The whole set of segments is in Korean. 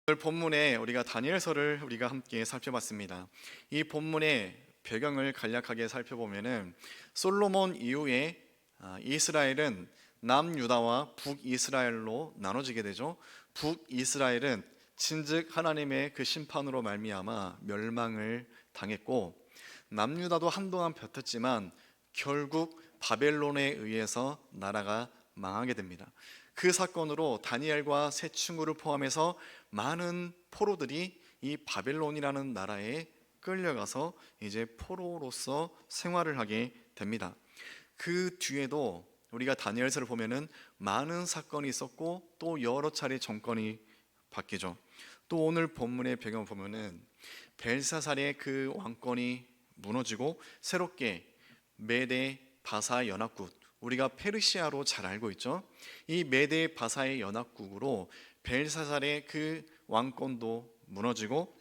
오늘 본문에 우리가 다니엘서를 우리가 함께 살펴봤습니다. 이 본문의 배경을 간략하게 살펴보면은 솔로몬 이후에 이스라엘은 남유다와 북이스라엘로 나눠지게 되죠. 북이스라엘은 진즉 하나님의 그 심판으로 말미암아 멸망을 당했고, 남유다도 한동안 버텼지만 결국 바벨론에 의해서 나라가 망하게 됩니다. 그 사건으로 다니엘과 세 친구를 포함해서 많은 포로들이 이 바벨론이라는 나라에 끌려가서 이제 포로로서 생활을 하게 됩니다. 그 뒤에도 우리가 다니엘서를 보면은 많은 사건이 있었고 또 여러 차례 정권이 바뀌죠. 또 오늘 본문의 배경을 보면은 벨사살의 그 왕권이 무너지고 새롭게 메데 바사 연합국, 우리가 페르시아로 잘 알고 있죠. 이 메데 바사의 연합국으로 벨사살의 그 왕권도 무너지고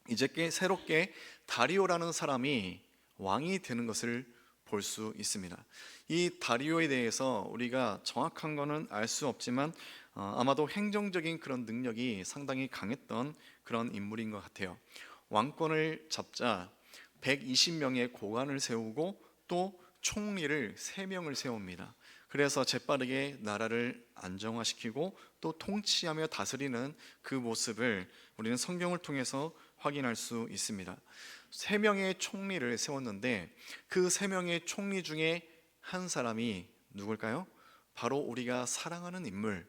이제 새롭게 다리오라는 사람이 왕이 되는 것을 볼 수 있습니다. 이 다리오에 대해서 우리가 정확한 거는 알 수 없지만 아마도 행정적인 그런 능력이 상당히 강했던 그런 인물인 것 같아요. 왕권을 잡자 120명의 고관을 세우고 또 총리를 3명을 세웁니다. 그래서 재빠르게 나라를 안정화시키고 또 통치하며 다스리는 그 모습을 우리는 성경을 통해서 확인할 수 있습니다. 3명의 총리를 세웠는데 그 3명의 총리 중에 한 사람이 누굴까요? 바로 우리가 사랑하는 인물,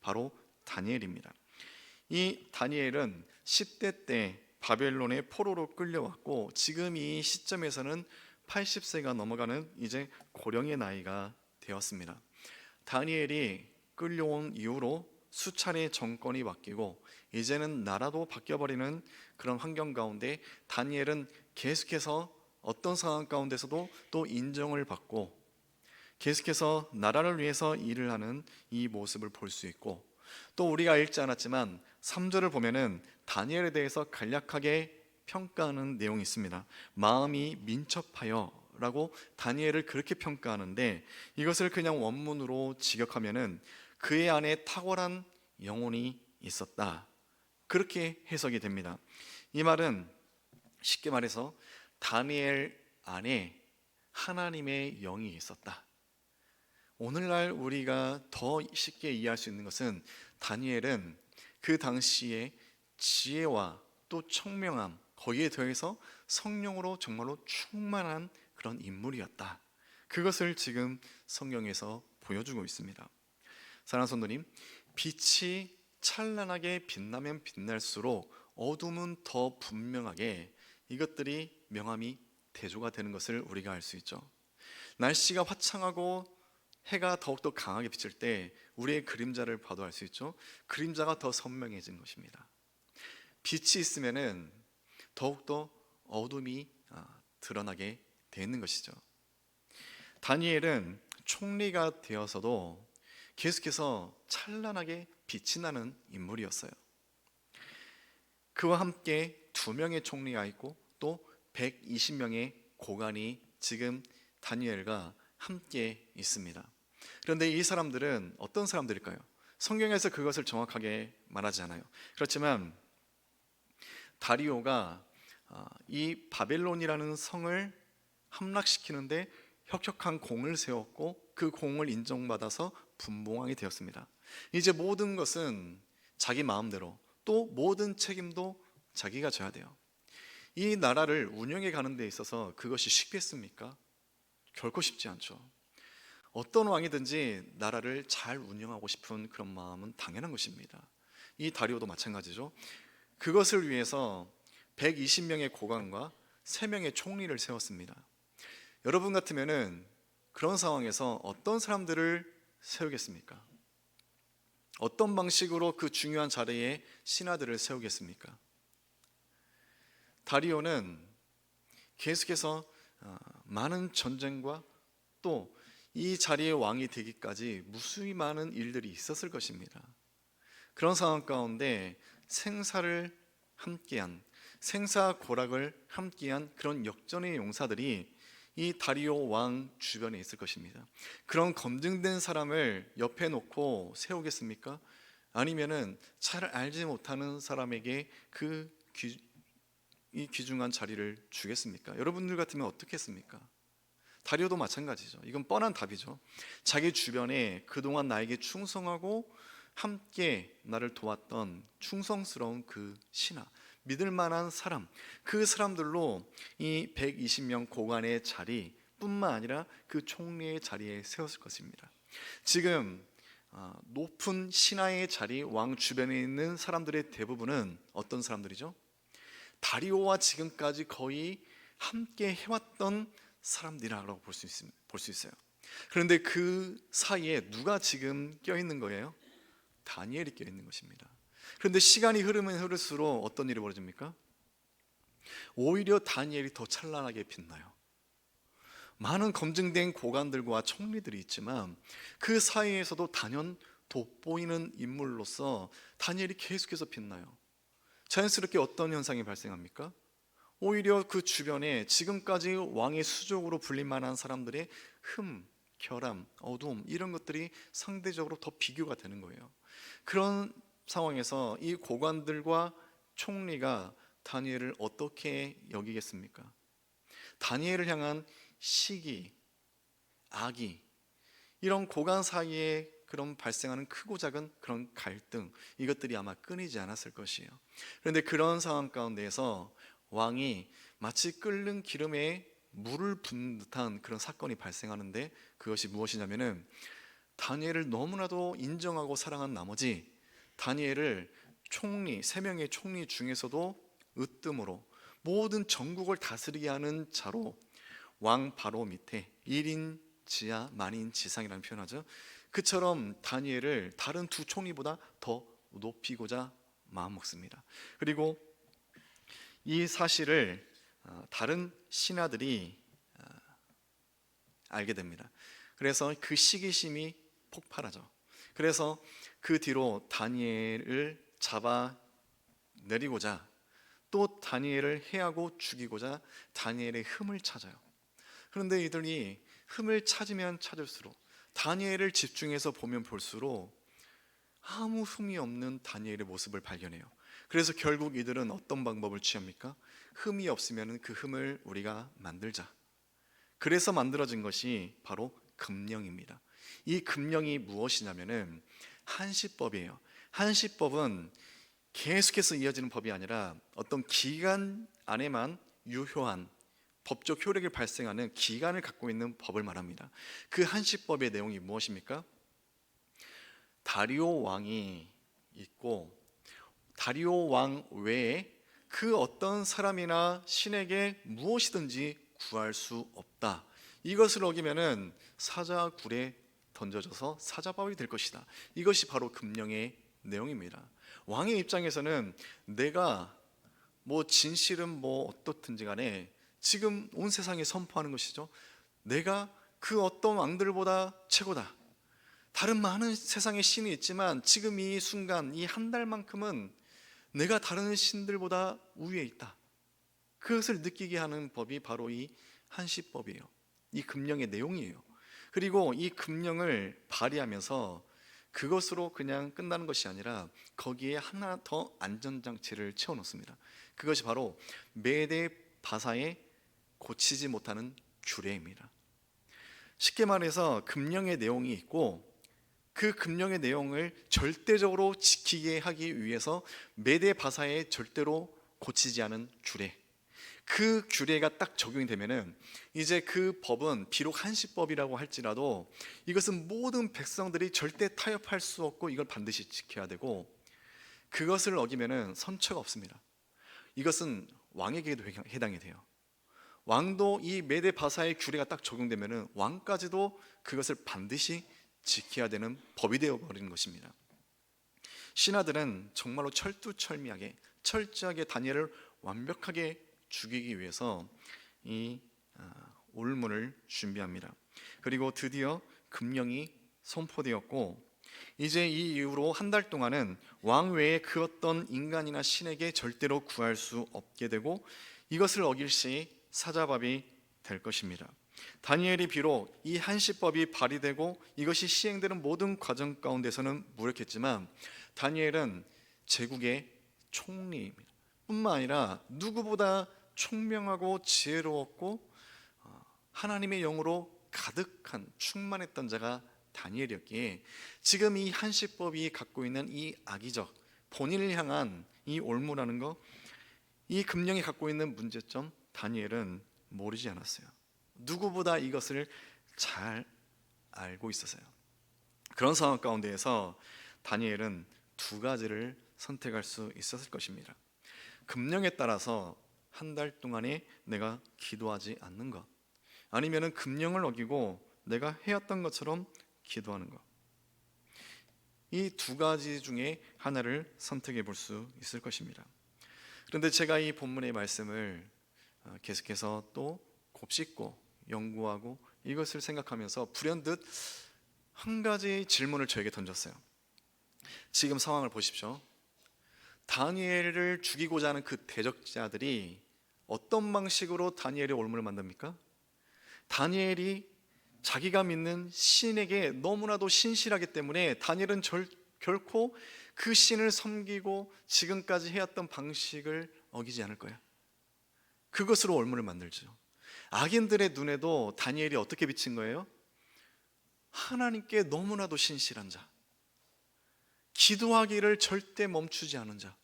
바로 다니엘입니다. 이 다니엘은 10대 때 바벨론의 포로로 끌려왔고 지금 이 시점에서는 80세가 넘어가는 이제 고령의 나이가 되었습니다. 다니엘이 끌려온 이후로 수차례 정권이 바뀌고 이제는 나라도 바뀌어버리는 그런 환경 가운데 다니엘은 계속해서 어떤 상황 가운데서도 또 인정을 받고 계속해서 나라를 위해서 일을 하는 이 모습을 볼 수 있고, 또 우리가 읽지 않았지만 3절을 보면은 다니엘에 대해서 간략하게 평가하는 내용이 있습니다. 마음이 민첩하여 라고 다니엘을 그렇게 평가하는데, 이것을 그냥 원문으로 직역하면은 그의 안에 탁월한 영혼이 있었다, 그렇게 해석이 됩니다. 이 말은 쉽게 말해서 다니엘 안에 하나님의 영이 있었다. 오늘날 우리가 더 쉽게 이해할 수 있는 것은 다니엘은 그 당시에 지혜와 또 청명함, 거기에 더해서 성령으로 정말로 충만한 그런 인물이었다. 그것을 지금 성경에서 보여주고 있습니다. 사랑하는 성도님, 빛이 찬란하게 빛나면 빛날수록 어둠은 더 분명하게 이것들이 명암이 대조가 되는 것을 우리가 알 수 있죠. 날씨가 화창하고 해가 더욱더 강하게 비칠 때 우리의 그림자를 봐도 알 수 있죠. 그림자가 더 선명해진 것입니다. 빛이 있으면은 더욱더 어둠이 드러나게 되는 것이죠. 다니엘은 총리가 되어서도 계속해서 찬란하게 빛이 나는 인물이었어요. 그와 함께 2명의 총리가 있고 또 120명의 고관이 지금 다니엘과 함께 있습니다. 그런데 이 사람들은 어떤 사람들일까요? 성경에서 그것을 정확하게 말하지 않아요. 그렇지만 다리오가 이 바벨론이라는 성을 함락시키는데 혁혁한 공을 세웠고 그 공을 인정받아서 분봉왕이 되었습니다. 이제 모든 것은 자기 마음대로, 또 모든 책임도 자기가 져야 돼요. 이 나라를 운영해 가는 데 있어서 그것이 쉽겠습니까? 결코 쉽지 않죠. 어떤 왕이든지 나라를 잘 운영하고 싶은 그런 마음은 당연한 것입니다. 이 다리오도 마찬가지죠. 그것을 위해서 120명의 고관과 3명의 총리를 세웠습니다. 여러분 같으면은 그런 상황에서 어떤 사람들을 세우겠습니까? 어떤 방식으로 그 중요한 자리에 신하들을 세우겠습니까? 다리오는 계속해서 많은 전쟁과 또 이 자리의 왕이 되기까지 무수히 많은 일들이 있었을 것입니다. 그런 상황 가운데 생사를 함께한, 생사고락을 함께한 그런 역전의 용사들이 이 다리오 왕 주변에 있을 것입니다. 그런 검증된 사람을 옆에 놓고 세우겠습니까? 아니면은 잘 알지 못하는 사람에게 이 귀중한 자리를 주겠습니까? 여러분들 같으면 어떻게 했습니까? 다리오도 마찬가지죠. 이건 뻔한 답이죠. 자기 주변에 그동안 나에게 충성하고 함께 나를 도왔던 충성스러운 그 신하, 믿을 만한 사람, 그 사람들로 이 120명 고관의 자리 뿐만 아니라 그 총리의 자리에 세웠을 것입니다. 지금 높은 신하의 자리, 왕 주변에 있는 사람들의 대부분은 어떤 사람들이죠? 다리오와 지금까지 거의 함께 해왔던 사람들이라고 볼 수 있어요. 그런데 그 사이에 누가 지금 껴있는 거예요? 다니엘이 껴있는 것입니다. 그런데 시간이 흐르면 흐를수록 어떤 일이 벌어집니까? 오히려 다니엘이 더 찬란하게 빛나요. 많은 검증된 고관들과 총리들이 있지만 그 사이에서도 단연 돋보이는 인물로서 다니엘이 계속해서 빛나요. 자연스럽게 어떤 현상이 발생합니까? 오히려 그 주변에 지금까지 왕의 수족으로 불릴 만한 사람들의 흠, 결함, 어두움 이런 것들이 상대적으로 더 비교가 되는 거예요. 그런 상황에서 이 고관들과 총리가 다니엘을 어떻게 여기겠습니까? 다니엘을 향한 시기, 악의, 이런 고관 사이에 그런 발생하는 크고 작은 그런 갈등, 이것들이 아마 끊이지 않았을 것이에요. 그런데 그런 상황 가운데에서 왕이 마치 끓는 기름에 물을 붓는 듯한 그런 사건이 발생하는데, 그것이 무엇이냐면은 다니엘을 너무나도 인정하고 사랑한 나머지 다니엘을 총리, 3명의 총리 중에서도 으뜸으로 모든 전국을 다스리게 하는 자로 왕 바로 밑에 1인 지하 만인 지상이라는 표현하죠. 그처럼 다니엘을 다른 두 총리보다 더 높이고자 마음먹습니다. 그리고 이 사실을 다른 신하들이 알게 됩니다. 그래서 그 시기심이 폭발하죠. 그래서 그 뒤로 다니엘을 잡아내리고자, 또 다니엘을 해하고 죽이고자 다니엘의 흠을 찾아요. 그런데 이들이 흠을 찾으면 찾을수록, 다니엘을 집중해서 보면 볼수록 아무 흠이 없는 다니엘의 모습을 발견해요. 그래서 결국 이들은 어떤 방법을 취합니까? 흠이 없으면 그 흠을 우리가 만들자. 그래서 만들어진 것이 바로 금령입니다. 이 금령이 무엇이냐면은 한시법이에요. 한시법은 계속해서 이어지는 법이 아니라 어떤 기간 안에만 유효한 법적 효력이 발생하는 기간을 갖고 있는 법을 말합니다. 그 한시법의 내용이 무엇입니까? 다리오 왕이 있고 다리오 왕 외에 그 어떤 사람이나 신에게 무엇이든지 구할 수 없다. 이것을 어기면은 사자굴에 던져져서 사자밥이 될 것이다. 이것이 바로 금령의 내용입니다. 왕의 입장에서는 내가 진실은 어떻든지 간에 지금 온 세상에 선포하는 것이죠. 내가 그 어떤 왕들보다 최고다. 다른 많은 세상의 신이 있지만 지금 이 순간 이 한 달만큼은 내가 다른 신들보다 우위에 있다. 그것을 느끼게 하는 법이 바로 이 한시법이에요. 이 금령의 내용이에요. 그리고 이 금령을 발휘하면서 그것으로 그냥 끝나는 것이 아니라 거기에 하나 더 안전장치를 채워놓습니다. 그것이 바로 메대 바사에 고치지 못하는 규례입니다. 쉽게 말해서 금령의 내용이 있고 그 금령의 내용을 절대적으로 지키게 하기 위해서 메대 바사에 절대로 고치지 않은 규례, 그 규례가 딱 적용이 되면은 이제 그 법은 비록 한시법이라고 할지라도 이것은 모든 백성들이 절대 타협할 수 없고 이걸 반드시 지켜야 되고, 그것을 어기면은 선처가 없습니다. 이것은 왕에게도 해당이 돼요. 왕도 이 메대 바사의 규례가 딱 적용되면은 왕까지도 그것을 반드시 지켜야 되는 법이 되어 버리는 것입니다. 신하들은 정말로 철두철미하게 철저하게 다니엘을 완벽하게 죽이기 위해서 이 올문을 준비합니다. 그리고 드디어 금령이 선포되었고, 이제 이 이후로 한 달 동안은 왕 외에 그 어떤 인간이나 신에게 절대로 구할 수 없게 되고 이것을 어길 시 사자밥이 될 것입니다. 다니엘이 비록 이 한시법이 발휘되고 이것이 시행되는 모든 과정 가운데서는 무력했지만 다니엘은 제국의 총리입니다. 뿐만 아니라 누구보다 총명하고 지혜로웠고 하나님의 영으로 가득한 충만했던 자가 다니엘이었기에 지금 이 한시법이 갖고 있는 이 악의적 본인을 향한 이 올무라는 거, 이 금령이 갖고 있는 문제점, 다니엘은 모르지 않았어요. 누구보다 이것을 잘 알고 있었어요. 그런 상황 가운데에서 다니엘은 두 가지를 선택할 수 있었을 것입니다. 금령에 따라서 한 달 동안에 내가 기도하지 않는 것, 아니면은 금령을 어기고 내가 해왔던 것처럼 기도하는 것. 이 두 가지 중에 하나를 선택해 볼 수 있을 것입니다. 그런데 제가 이 본문의 말씀을 계속해서 또 곱씹고 연구하고 이것을 생각하면서 불현듯 한 가지 질문을 저에게 던졌어요. 지금 상황을 보십시오. 다니엘을 죽이고자 하는 그 대적자들이 어떤 방식으로 다니엘의 올무를 만듭니까? 다니엘이 자기가 믿는 신에게 너무나도 신실하기 때문에 다니엘은 결코 그 신을 섬기고 지금까지 해왔던 방식을 어기지 않을 거야. 그것으로 올무를 만들죠. 악인들의 눈에도 다니엘이 어떻게 비친 거예요? 하나님께 너무나도 신실한 자, 기도하기를 절대 멈추지 않은 자.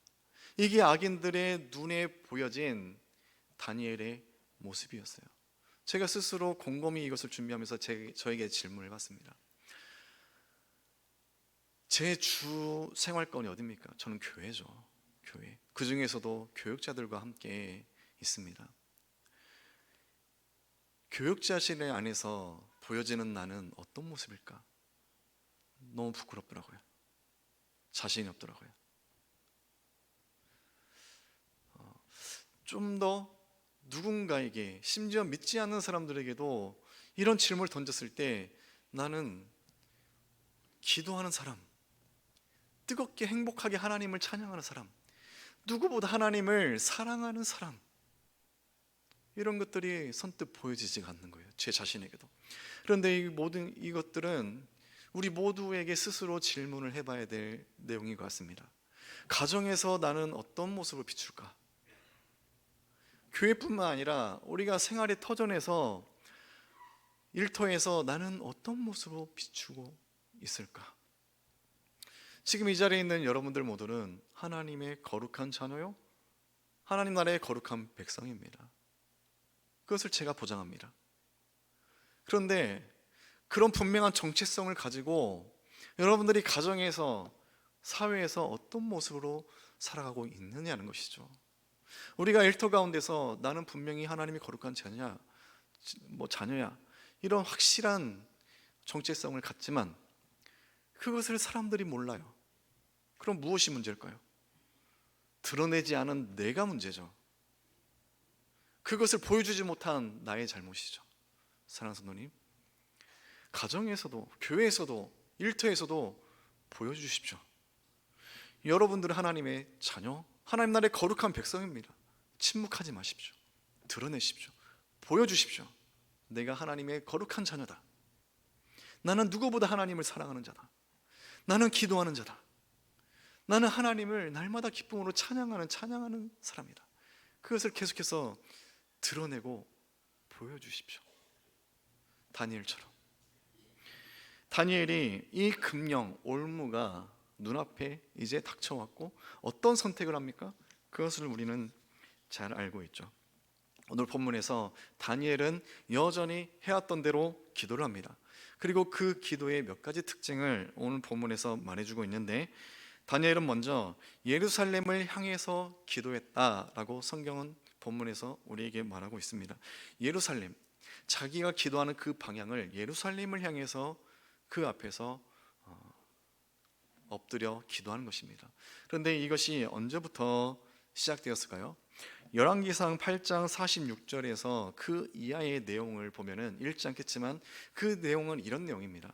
이게 악인들의 눈에 보여진 다니엘의 모습이었어요. 제가 스스로 곰곰이 이것을 준비하면서 저에게 질문을 해봤습니다. 제 주 생활권이 어디입니까? 저는 교회죠. 교회. 그 중에서도 교육자들과 함께 있습니다. 교육자실 안에서 보여지는 나는 어떤 모습일까? 너무 부끄럽더라고요. 자신이 없더라고요. 좀 더 누군가에게, 심지어 믿지 않는 사람들에게도 이런 질문을 던졌을 때 나는 기도하는 사람, 뜨겁게 행복하게 하나님을 찬양하는 사람, 누구보다 하나님을 사랑하는 사람, 이런 것들이 선뜻 보여지지 않는 거예요. 제 자신에게도. 그런데 이 모든 이것들은 우리 모두에게 스스로 질문을 해봐야 될 내용인 것 같습니다. 가정에서 나는 어떤 모습을 비출까? 교회뿐만 아니라 우리가 생활의 터전에서, 일터에서 나는 어떤 모습으로 비추고 있을까? 지금 이 자리에 있는 여러분들 모두는 하나님의 거룩한 자녀요, 하나님 나라의 거룩한 백성입니다. 그것을 제가 보장합니다. 그런데 그런 분명한 정체성을 가지고 여러분들이 가정에서, 사회에서 어떤 모습으로 살아가고 있느냐는 것이죠. 우리가 일터 가운데서 나는 분명히 하나님이 거룩한 자녀야, 자녀야, 이런 확실한 정체성을 갖지만 그것을 사람들이 몰라요. 그럼 무엇이 문제일까요? 드러내지 않은 내가 문제죠. 그것을 보여주지 못한 나의 잘못이죠. 사랑하는 성도님, 가정에서도, 교회에서도, 일터에서도 보여주십시오. 여러분들은 하나님의 자녀, 하나님 나라의 거룩한 백성입니다. 침묵하지 마십시오. 드러내십시오. 보여주십시오. 내가 하나님의 거룩한 자녀다. 나는 누구보다 하나님을 사랑하는 자다. 나는 기도하는 자다. 나는 하나님을 날마다 기쁨으로 찬양하는 사람이다. 그것을 계속해서 드러내고 보여주십시오. 다니엘처럼. 다니엘이 이 금령, 올무가 눈앞에 이제 닥쳐왔고 어떤 선택을 합니까? 그것을 우리는 잘 알고 있죠. 오늘 본문에서 다니엘은 여전히 해왔던 대로 기도를 합니다. 그리고 그 기도의 몇 가지 특징을 오늘 본문에서 말해주고 있는데, 다니엘은 먼저 예루살렘을 향해서 기도했다라고 성경은 본문에서 우리에게 말하고 있습니다. 예루살렘, 자기가 기도하는 그 방향을 예루살렘을 향해서 그 앞에서 엎드려 기도하는 것입니다. 그런데 이것이 언제부터 시작되었을까요? 열왕기상 8장 46절에서 그 이하의 내용을 보면은 읽지 않겠지만 그 내용은 이런 내용입니다.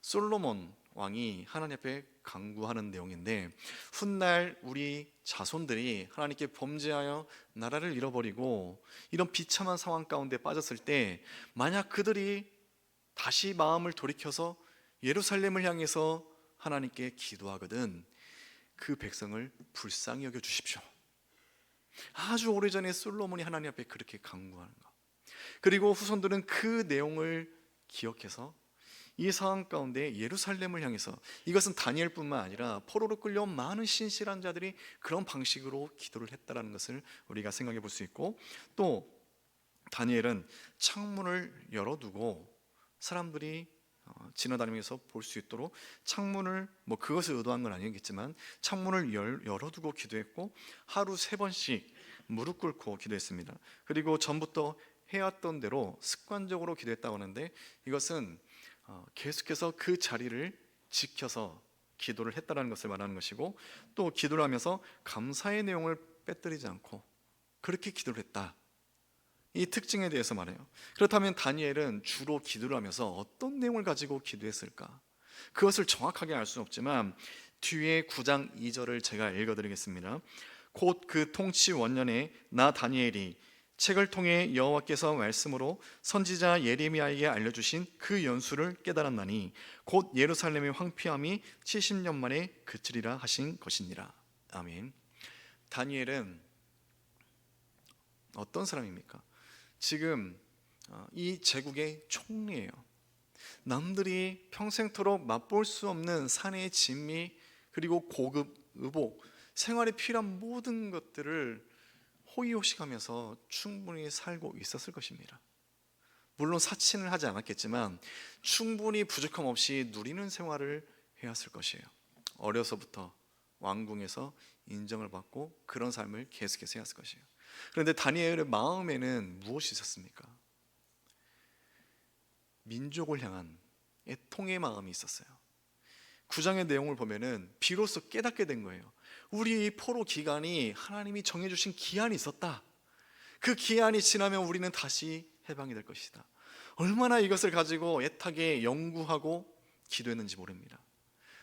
솔로몬 왕이 하나님 앞에 간구하는 내용인데, 훗날 우리 자손들이 하나님께 범죄하여 나라를 잃어버리고 이런 비참한 상황 가운데 빠졌을 때, 만약 그들이 다시 마음을 돌이켜서 예루살렘을 향해서 하나님께 기도하거든, 그 백성을 불쌍히 여겨 주십시오. 아주 오래전에 솔로몬이 하나님 앞에 그렇게 간구하는 것, 그리고 후손들은 그 내용을 기억해서 이 상황 가운데 예루살렘을 향해서, 이것은 다니엘뿐만 아니라 포로로 끌려온 많은 신실한 자들이 그런 방식으로 기도를 했다라는 것을 우리가 생각해 볼 수 있고, 또 다니엘은 창문을 열어두고 사람들이 지나다니면서 볼 수 있도록 창문을, 그것을 의도한 건 아니겠지만 창문을 열어두고 기도했고, 하루 3번씩 무릎 꿇고 기도했습니다. 그리고 전부터 해왔던 대로 습관적으로 기도했다고 하는데, 이것은 계속해서 그 자리를 지켜서 기도를 했다는 것을 말하는 것이고, 또 기도를 하면서 감사의 내용을 빼뜨리지 않고 그렇게 기도를 했다, 이 특징에 대해서 말해요. 그렇다면 다니엘은 주로 기도를 하면서 어떤 내용을 가지고 기도했을까? 그것을 정확하게 알 수는 없지만 뒤에 9장 2절을 제가 읽어드리겠습니다. 곧 그 통치 원년에 나 다니엘이 책을 통해 여호와께서 말씀으로 선지자 예레미야에게 알려주신 그 연수를 깨달았나니 곧 예루살렘의 황폐함이 70년 만에 그치리라 하신 것이니라. 아멘. 다니엘은 어떤 사람입니까? 지금 이 제국의 총리예요. 남들이 평생토록 맛볼 수 없는 산의 진미, 그리고 고급 의복, 생활에 필요한 모든 것들을 호의호식하면서 충분히 살고 있었을 것입니다. 물론 사치는 하지 않았겠지만 충분히 부족함 없이 누리는 생활을 해왔을 것이에요. 어려서부터 왕궁에서 인정을 받고 그런 삶을 계속해서 해왔을 것이에요. 그런데 다니엘의 마음에는 무엇이 있었습니까? 민족을 향한 애통의 마음이 있었어요. 9장의 내용을 보면은 비로소 깨닫게 된 거예요. 우리 이 포로 기간이 하나님이 정해주신 기한이 있었다. 그 기한이 지나면 우리는 다시 해방이 될 것이다. 얼마나 이것을 가지고 애타게 연구하고 기도했는지 모릅니다.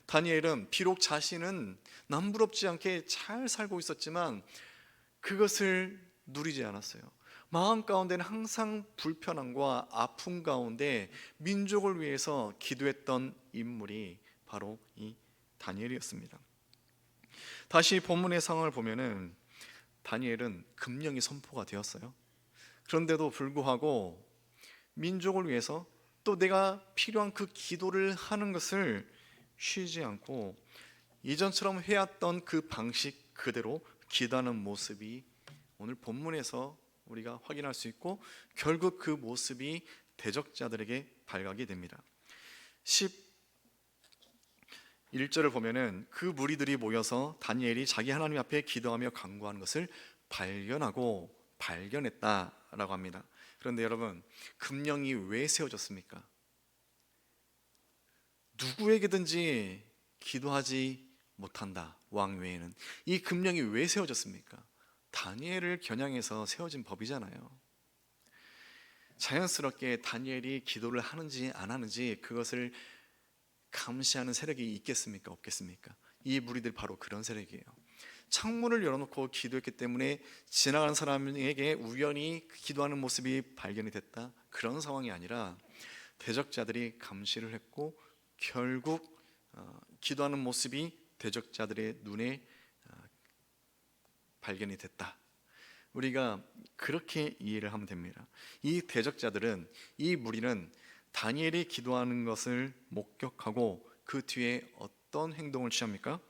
다니엘은 비록 자신은 남부럽지 않게 잘 살고 있었지만 그것을 누리지 않았어요. 마음 가운데는 항상 불편함과 아픔 가운데 민족을 위해서 기도했던 인물이 바로 이 다니엘이었습니다. 다시 본문의 상황을 보면은 다니엘은 금령이 선포가 되었어요. 그런데도 불구하고 민족을 위해서 또 내가 필요한 그 기도를 하는 것을 쉬지 않고 이전처럼 해왔던 그 방식 그대로 기도하는 모습이 오늘 본문에서 우리가 확인할 수 있고, 결국 그 모습이 대적자들에게 발각이 됩니다. 11절을 보면은 그 무리들이 모여서 다니엘이 자기 하나님 앞에 기도하며 간구하는 것을 발견했다라고 합니다. 그런데 여러분, 금령이 왜 세워졌습니까? 누구에게든지 기도하지 못한다, 왕 외에는. 이 금령이 왜 세워졌습니까? 다니엘을 겨냥해서 세워진 법이잖아요. 자연스럽게 다니엘이 기도를 하는지 안 하는지 그것을 감시하는 세력이 있겠습니까? 없겠습니까? 이 무리들 바로 그런 세력이에요. 창문을 열어놓고 기도했기 때문에 지나가는 사람에게 우연히 기도하는 모습이 발견이 됐다, 그런 상황이 아니라 대적자들이 감시를 했고 결국 기도하는 모습이 대적자들의 눈에 발견이 됐다. 우리가 그렇게 이해를 하면 됩니다. 이 대적자들은, 이 무리는 다니엘이 기도하는 것을 목격하고 그 뒤에 어떤 행동을 취합니까?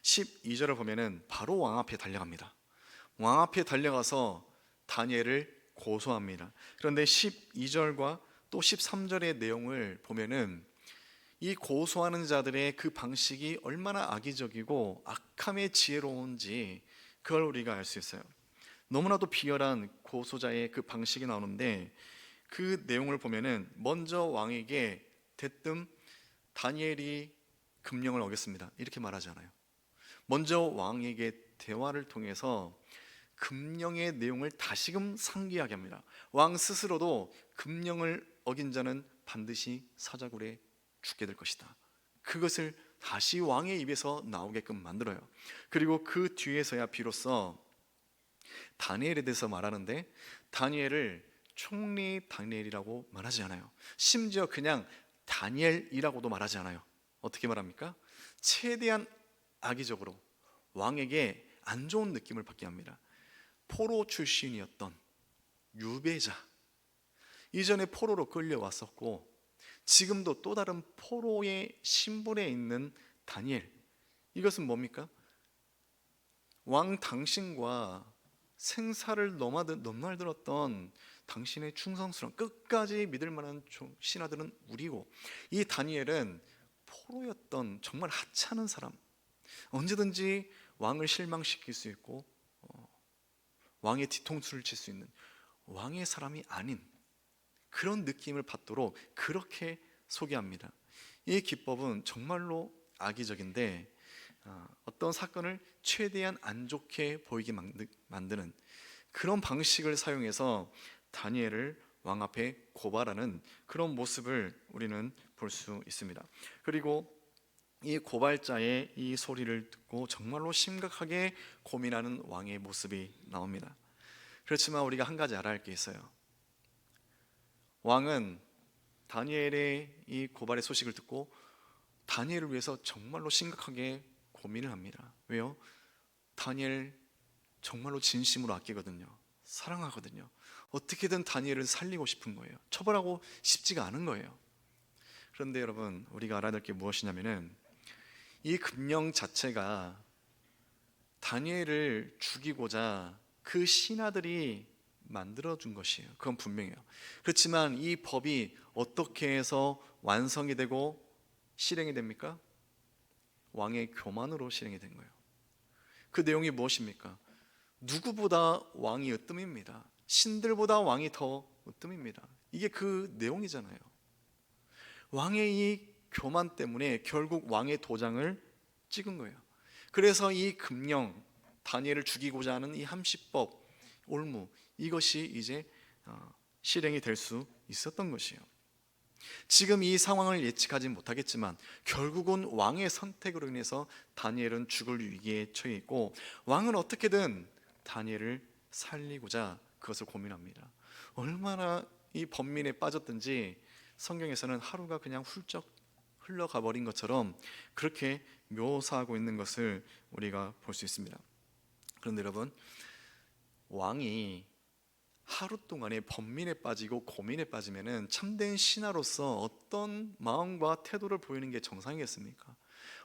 12절을 보면은 바로 왕 앞에 달려갑니다. 왕 앞에 달려가서 다니엘을 고소합니다. 그런데 12절과 또 13절의 내용을 보면은 이 고소하는 자들의 그 방식이 얼마나 악의적이고 악함에 지혜로운지 그걸 우리가 알 수 있어요. 너무나도 비열한 고소자의 그 방식이 나오는데, 그 내용을 보면은 먼저 왕에게 대뜸 다니엘이 금령을 어겼습니다, 이렇게 말하잖아요. 먼저 왕에게 대화를 통해서 금령의 내용을 다시금 상기하게 합니다. 왕 스스로도 금령을 어긴 자는 반드시 사자굴에 죽게 될 것이다, 그것을 다시 왕의 입에서 나오게끔 만들어요. 그리고 그 뒤에서야 비로소 다니엘에 대해서 말하는데, 다니엘을 총리 다니엘이라고 말하지 않아요. 심지어 그냥 다니엘이라고도 말하지 않아요. 어떻게 말합니까? 최대한 악의적으로 왕에게 안 좋은 느낌을 받게 합니다. 포로 출신이었던 유배자, 이전에 포로로 끌려왔었고 지금도 또 다른 포로의 신분에 있는 다니엘, 이것은 뭡니까? 왕 당신과 생사를 넘나들었던 당신의 충성스러운 끝까지 믿을 만한 신하들은 우리고, 이 다니엘은 포로였던 정말 하찮은 사람, 언제든지 왕을 실망시킬 수 있고 왕의 뒤통수를 칠 수 있는 왕의 사람이 아닌 그런 느낌을 받도록 그렇게 소개합니다. 이 기법은 정말로 악의적인데 어떤 사건을 최대한 안 좋게 보이게 만드는 그런 방식을 사용해서 다니엘을 왕 앞에 고발하는 그런 모습을 우리는 볼 수 있습니다. 그리고 이 고발자의 이 소리를 듣고 정말로 심각하게 고민하는 왕의 모습이 나옵니다. 그렇지만 우리가 한 가지 알아야 할 게 있어요. 왕은 다니엘의 이 고발의 소식을 듣고 다니엘을 위해서 정말로 심각하게 고민을 합니다. 왜요? 다니엘 정말로 진심으로 아끼거든요. 사랑하거든요. 어떻게든 다니엘을 살리고 싶은 거예요. 처벌하고 싶지가 않은 거예요. 그런데 여러분, 우리가 알아야 될 게 무엇이냐면은 이 금령 자체가 다니엘을 죽이고자 그 신하들이 만들어준 것이에요. 그건 분명해요. 그렇지만 이 법이 어떻게 해서 완성이 되고 실행이 됩니까? 왕의 교만으로 실행이 된 거예요. 그 내용이 무엇입니까? 누구보다 왕이 으뜸입니다. 신들보다 왕이 더 으뜸입니다. 이게 그 내용이잖아요. 왕의 이 교만 때문에 결국 왕의 도장을 찍은 거예요. 그래서 이 금령, 다니엘을 죽이고자 하는 이 함시법, 올무, 이것이 이제 실행이 될 수 있었던 것이에요. 지금 이 상황을 예측하지 못하겠지만 결국은 왕의 선택으로 인해서 다니엘은 죽을 위기에 처해 있고, 왕은 어떻게든 다니엘을 살리고자 그것을 고민합니다. 얼마나 이 번민에 빠졌든지 성경에서는 하루가 그냥 훌쩍 흘러가 버린 것처럼 그렇게 묘사하고 있는 것을 우리가 볼 수 있습니다. 그런데 여러분, 왕이 하루 동안에 번민에 빠지고 고민에 빠지면은 참된 신하로서 어떤 마음과 태도를 보이는 게 정상이겠습니까?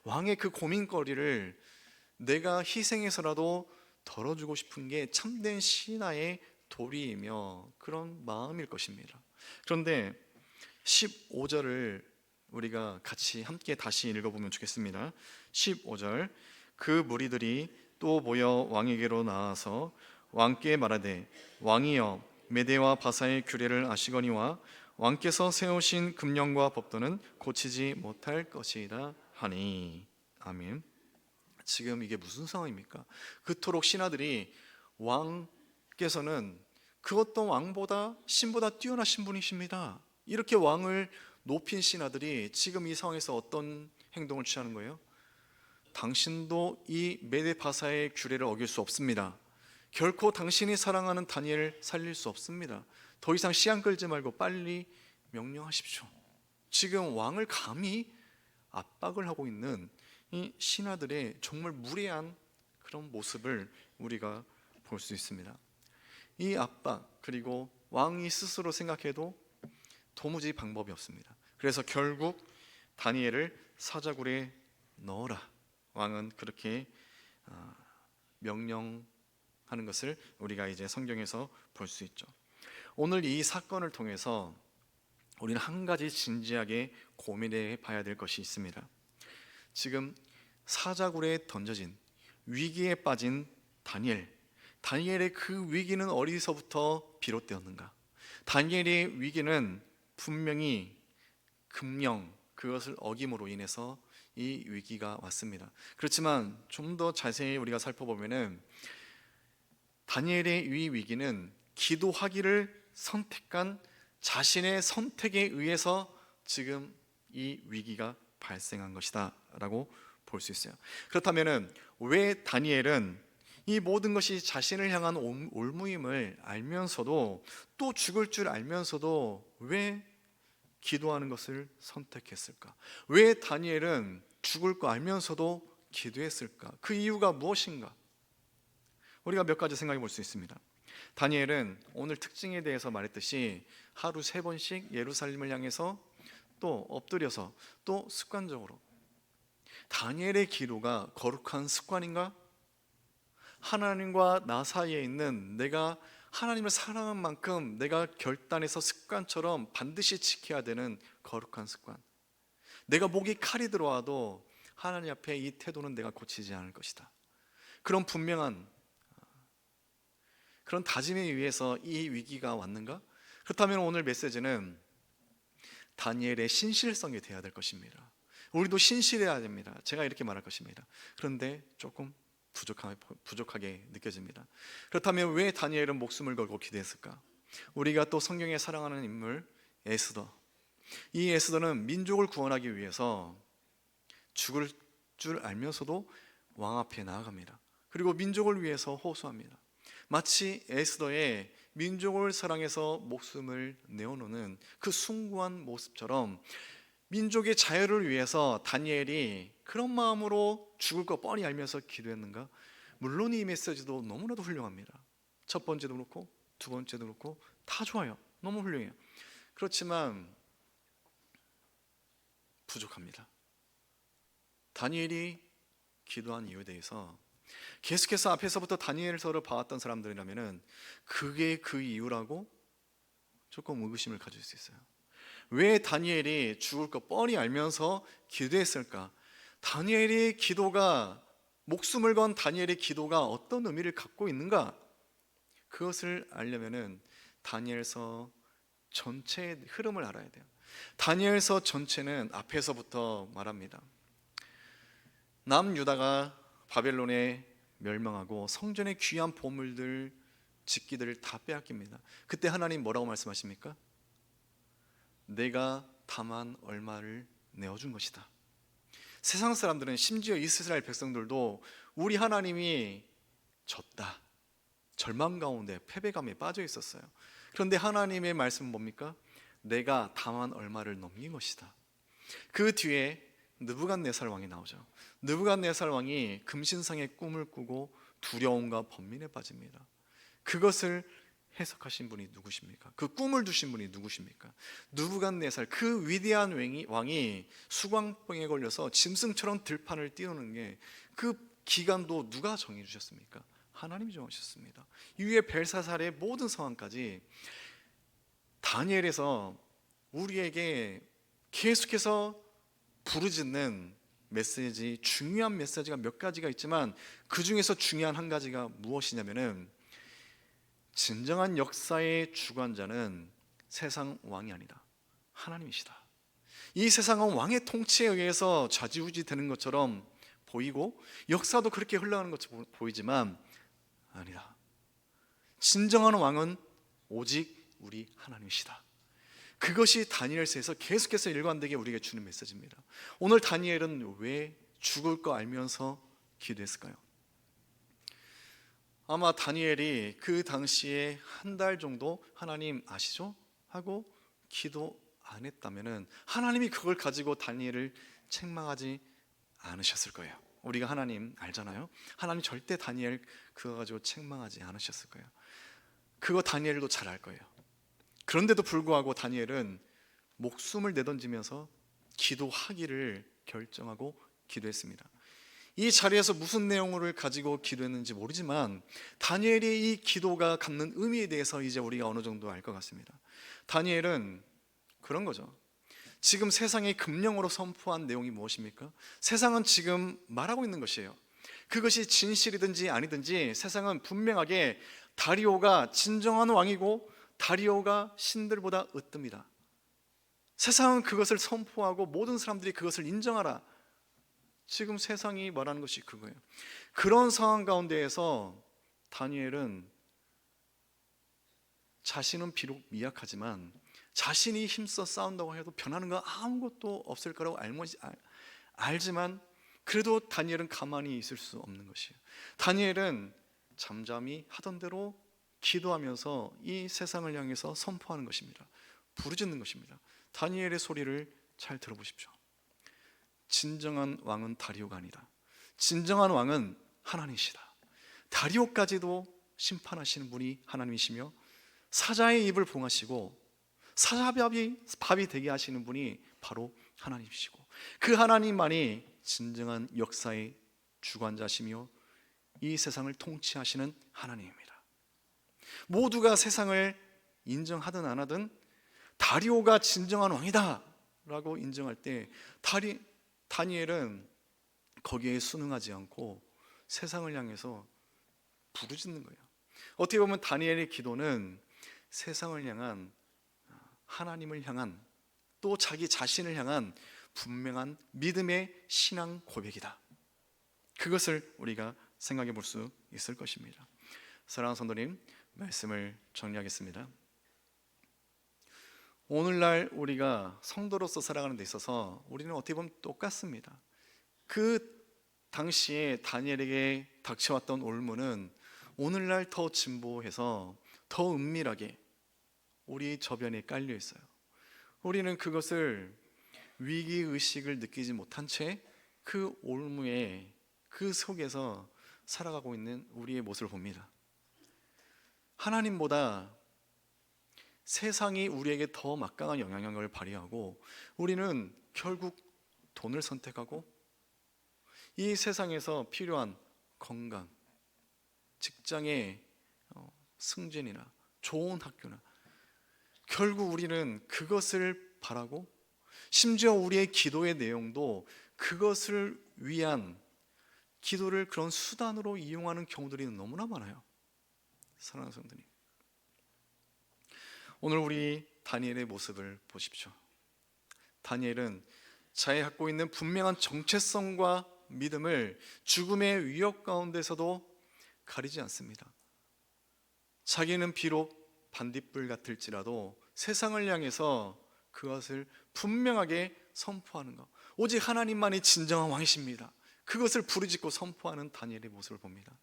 왕의 그 고민거리를 내가 희생해서라도 덜어주고 싶은 게 참된 신하의 도리이며 그런 마음일 것입니다. 그런데 15절을 우리가 같이 함께 다시 읽어보면 좋겠습니다. 15절, 그 무리들이 또 모여 왕에게로 나와서 왕께 말하되, 왕이여, 메대와 바사의 규례를 아시거니와 왕께서 세우신 금령과 법도는 고치지 못할 것이다 하니. 아멘. 지금 이게 무슨 상황입니까? 그토록 신하들이 왕께서는 그 어떤 왕보다 신보다 뛰어나신 분이십니다, 이렇게 왕을 높인 신하들이 지금 이 상황에서 어떤 행동을 취하는 거예요? 당신도 이 메데바사의 규례를 어길 수 없습니다. 결코 당신이 사랑하는 다니엘을 살릴 수 없습니다. 더 이상 시간 끌지 말고 빨리 명령하십시오. 지금 왕을 감히 압박을 하고 있는 이 신하들의 정말 무례한 그런 모습을 우리가 볼 수 있습니다. 이 압박, 그리고 왕이 스스로 생각해도 도무지 방법이 없습니다. 그래서 결국 다니엘을 사자굴에 넣어라, 왕은 그렇게 명령하는 것을 우리가 이제 성경에서 볼 수 있죠. 오늘 이 사건을 통해서 우리는 한 가지 진지하게 고민해 봐야 될 것이 있습니다. 지금 사자굴에 던져진, 위기에 빠진 다니엘의 그 위기는 어디서부터 비롯되었는가? 다니엘의 위기는 분명히 금령, 그것을 어김으로 인해서 이 위기가 왔습니다. 그렇지만 좀 더 자세히 우리가 살펴보면은 다니엘의 이 위기는 기도하기를 선택한 자신의 선택에 의해서 지금 이 위기가 발생한 것이다 라고 볼 수 있어요. 그렇다면은 왜 다니엘은 이 모든 것이 자신을 향한 올무임을 알면서도, 또 죽을 줄 알면서도 왜 기도하는 것을 선택했을까? 왜 다니엘은 죽을 거 알면서도 기도했을까? 그 이유가 무엇인가? 우리가 몇 가지 생각해 볼 수 있습니다. 다니엘은 오늘 특징에 대해서 말했듯이 하루 3번씩 예루살렘을 향해서 또 엎드려서 또 습관적으로, 다니엘의 기도가 거룩한 습관인가? 하나님과 나 사이에 있는, 내가 하나님을 사랑한 만큼 내가 결단해서 습관처럼 반드시 지켜야 되는 거룩한 습관, 내가 목이 칼이 들어와도 하나님 앞에 이 태도는 내가 고치지 않을 것이다, 그런 분명한 그런 다짐에 의해서 이 위기가 왔는가? 그렇다면 오늘 메시지는 다니엘의 신실성이 되어야 될 것입니다. 우리도 신실해야 됩니다. 제가 이렇게 말할 것입니다. 그런데 조금 부족하게 느껴집니다. 그렇다면 왜 다니엘은 목숨을 걸고 기도했을까? 우리가 또 성경에 사랑하는 인물 에스더, 이 에스더는 민족을 구원하기 위해서 죽을 줄 알면서도 왕 앞에 나아갑니다. 그리고 민족을 위해서 호소합니다. 마치 에스더의 민족을 사랑해서 목숨을 내어놓는 그 숭고한 모습처럼 민족의 자유를 위해서 다니엘이 그런 마음으로 죽을 거 뻔히 알면서 기도했는가? 물론 이 메시지도 너무나도 훌륭합니다. 첫 번째도 그렇고 두 번째도 그렇고 다 좋아요. 너무 훌륭해요. 그렇지만 부족합니다. 다니엘이 기도한 이유에 대해서 계속해서 앞에서부터 다니엘서를 봐왔던 사람들이라면 그게 그 이유라고 조금 의구심을 가질 수 있어요. 왜 다니엘이 죽을 거 뻔히 알면서 기도했을까? 다니엘의 기도가, 목숨을 건 다니엘의 기도가 어떤 의미를 갖고 있는가? 그것을 알려면은 다니엘서 전체의 흐름을 알아야 돼요. 다니엘서 전체는 앞에서부터 말합니다. 남유다가 바벨론에 멸망하고 성전의 귀한 보물들, 집기들을 다 빼앗깁니다. 그때 하나님 뭐라고 말씀하십니까? 내가 다만 얼마를 내어준 것이다. 세상 사람들은, 심지어 이스라엘 백성들도 우리 하나님이 졌다, 절망 가운데 패배감에 빠져 있었어요. 그런데 하나님의 말씀은 뭡니까? 내가 다만 얼마를 넘긴 것이다. 그 뒤에 느부갓네살 왕이 나오죠. 느부갓네살 왕이 금신상의 꿈을 꾸고 두려움과 번민에 빠집니다. 그것을 해석하신 분이 누구십니까? 그 꿈을 두신 분이 누구십니까? 느부갓네살, 그 위대한 왕이 수광병에 걸려서 짐승처럼 들판을 띄우는 게, 그 기간도 누가 정해 주셨습니까? 하나님이 정하셨습니다. 이후에 벨사살의 모든 상황까지 다니엘에서 우리에게 계속해서 부르짖는 메시지, 중요한 메시지가 몇 가지가 있지만 그 중에서 중요한 한 가지가 무엇이냐면은, 진정한 역사의 주관자는 세상 왕이 아니다, 하나님이시다. 이 세상은 왕의 통치에 의해서 좌지우지 되는 것처럼 보이고 역사도 그렇게 흘러가는 것처럼 보이지만 아니다. 진정한 왕은 오직 우리 하나님이시다. 그것이 다니엘서에서 계속해서 일관되게 우리에게 주는 메시지입니다. 오늘 다니엘은 왜 죽을 거 알면서 기도했을까요? 아마 다니엘이 그 당시에 한 달 정도 하나님 아시죠? 하고 기도 안 했다면은 하나님이 그걸 가지고 다니엘을 책망하지 않으셨을 거예요. 우리가 하나님 알잖아요. 하나님 절대 다니엘 그거 가지고 책망하지 않으셨을 거예요. 그거 다니엘도 잘 알 거예요. 그런데도 불구하고 다니엘은 목숨을 내던지면서 기도하기를 결정하고 기도했습니다. 이 자리에서 무슨 내용을 가지고 기도했는지 모르지만 다니엘의 이 기도가 갖는 의미에 대해서 이제 우리가 어느 정도 알 것 같습니다. 다니엘은 그런 거죠. 지금 세상의 금령으로 선포한 내용이 무엇입니까? 세상은 지금 말하고 있는 것이에요. 그것이 진실이든지 아니든지 세상은 분명하게 다리오가 진정한 왕이고 다리오가 신들보다 으뜸이다. 세상은 그것을 선포하고 모든 사람들이 그것을 인정하라. 지금 세상이 말하는 것이 그거예요. 그런 상황 가운데에서 다니엘은 자신은 비록 미약하지만 자신이 힘써 싸운다고 해도 변하는 거 아무것도 없을 거라고 알지만 그래도 다니엘은 가만히 있을 수 없는 것이에요. 다니엘은 잠잠히 하던 대로 기도하면서 이 세상을 향해서 선포하는 것입니다. 부르짖는 것입니다. 다니엘의 소리를 잘 들어보십시오. 진정한 왕은 다리오가 아니다. 진정한 왕은 하나님이시다. 다리오까지도 심판하시는 분이 하나님이시며 사자의 입을 봉하시고 사자밥이 되게 하시는 분이 바로 하나님이시고 그 하나님만이 진정한 역사의 주관자시며 이 세상을 통치하시는 하나님입니다. 모두가 세상을 인정하든 안 하든 다리오가 진정한 왕이다 라고 인정할 때 다니엘은 거기에 순응하지 않고 세상을 향해서 부르짖는 거예요. 어떻게 보면 다니엘의 기도는 세상을 향한, 하나님을 향한, 또 자기 자신을 향한 분명한 믿음의 신앙 고백이다. 그것을 우리가 생각해 볼 수 있을 것입니다. 사랑하는 성도님, 말씀을 정리하겠습니다. 오늘날 우리가 성도로서 살아가는 데 있어서 우리는 어떻게 보면 똑같습니다. 그 당시에 다니엘에게 닥쳐왔던 올무는 오늘날 더 진보해서 더 은밀하게 우리 저변에 깔려 있어요. 우리는 그것을 위기의식을 느끼지 못한 채 그 올무에 그 속에서 살아가고 있는 우리의 모습을 봅니다. 하나님보다 세상이 우리에게 더 막강한 영향력을 발휘하고 우리는 결국 돈을 선택하고 이 세상에서 필요한 건강, 직장의 승진이나 좋은 학교나 결국 우리는 그것을 바라고 심지어 우리의 기도의 내용도 그것을 위한 기도를 그런 수단으로 이용하는 경우들이 너무나 많아요. 사랑하는 성도님, 오늘 우리 다니엘의 모습을 보십시오. 다니엘은 자기 갖고 있는 분명한 정체성과 믿음을 죽음의 위협 가운데서도 가리지 않습니다. 자기는 비록 반딧불 같을지라도 세상을 향해서 그것을 분명하게 선포하는 것, 오직 하나님만이 진정한 왕이십니다. 그것을 부르짖고 선포하는 다니엘의 모습을 봅니다.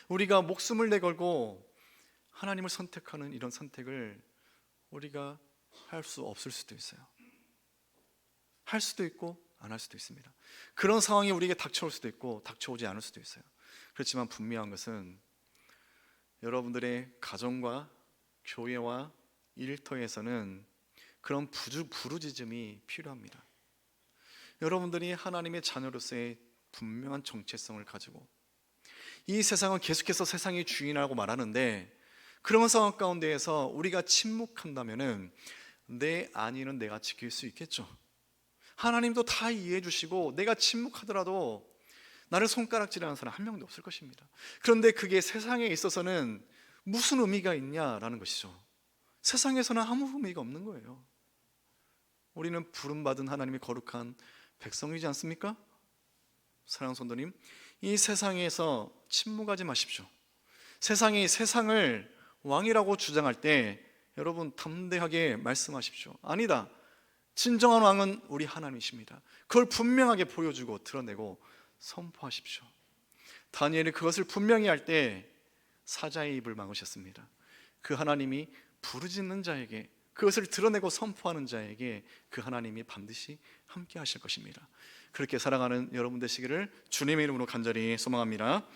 우리가 목숨을 내걸고 하나님을 선택하는 이런 선택을 우리가 할 수 없을 수도 있어요. 할 수도 있고 안 할 수도 있습니다. 그런 상황이 우리에게 닥쳐올 수도 있고 닥쳐오지 않을 수도 있어요. 그렇지만 분명한 것은 여러분들의 가정과 교회와 일터에서는 그런 부르짖음이 필요합니다. 여러분들이 하나님의 자녀로서의 분명한 정체성을 가지고 이 세상은 계속해서 세상의 주인이라고 말하는데 그런 상황 가운데에서 우리가 침묵한다면은 내 안위는 내가 지킬 수 있겠죠. 하나님도 다 이해해 주시고 내가 침묵하더라도 나를 손가락질하는 사람 한 명도 없을 것입니다. 그런데 그게 세상에 있어서는 무슨 의미가 있냐라는 것이죠. 세상에서는 아무 의미가 없는 거예요. 우리는 부름받은 하나님의 거룩한 백성이지 않습니까? 사랑하는 성도님, 이 세상에서 침묵하지 마십시오. 세상이 세상을 왕이라고 주장할 때 여러분 담대하게 말씀하십시오. 아니다, 진정한 왕은 우리 하나님이십니다. 그걸 분명하게 보여주고 드러내고 선포하십시오. 다니엘이 그것을 분명히 할 때 사자의 입을 막으셨습니다. 그 하나님이 부르짖는 자에게, 그것을 드러내고 선포하는 자에게 그 하나님이 반드시 함께 하실 것입니다. 그렇게 살아가는 여러분 되시기를 주님의 이름으로 간절히 소망합니다.